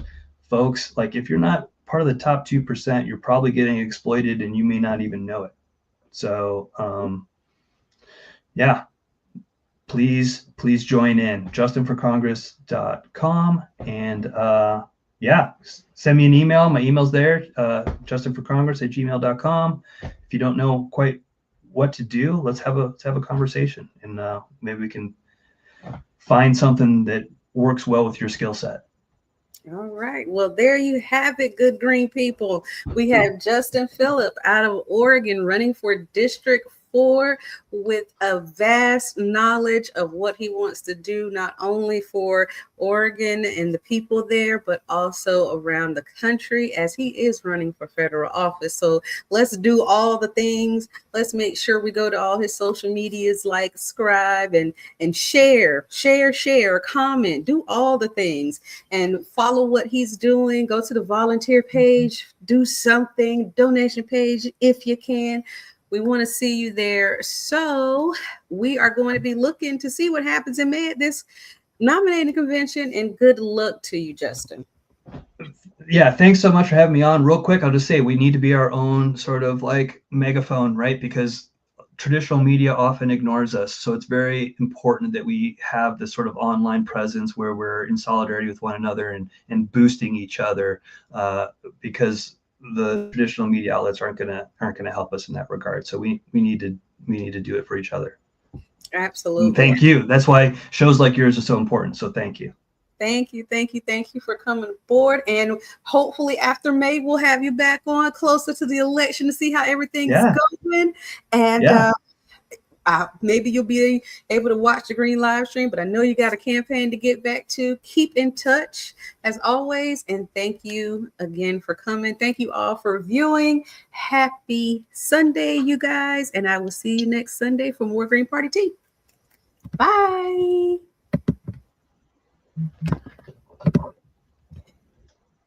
folks. If you're not part of the top 2%, you're probably getting exploited and you may not even know it. So, please join in. justinforcongress.com and send me an email. My email's there, justinforcongress@gmail.com. If you don't know quite what to do, let's have a conversation, and maybe we can find something that works well with your skill set. All right. Well, there you have it, good green people. We have Justin Filip out of Oregon running for District 4 with a vast knowledge of what he wants to do, not only for Oregon and the people there, but also around the country, as he is running for federal office. So let's do all the things. Let's make sure we go to all his social medias, like, subscribe, and share, comment, do all the things, and follow what he's doing. Go to the volunteer page, do something, donation page if you can. We want to see you there. So we are going to be looking to see what happens in May at this nominating convention, and good luck to you, Justin. Yeah, thanks so much for having me on. Real quick, I'll just say we need to be our own sort of like megaphone, right? Because traditional media often ignores us. So it's very important that we have this sort of online presence where we're in solidarity with one another and boosting each other, because the traditional media outlets aren't gonna help us in that regard. So we need to do it for each other. And Absolutely. thank you. That's why shows like yours are so important. So thank you. Thank you, thank you, thank you for coming aboard. And hopefully, after May, we'll have you back on closer to the election to see how everything's Yeah. going. And Yeah. maybe you'll be able to watch the Green live stream, but I know you got a campaign to get back to. Keep in touch as always. And thank you again for coming. Thank you all for viewing. Happy Sunday, you guys. And I will see you next Sunday for more Green Party Tea. Bye.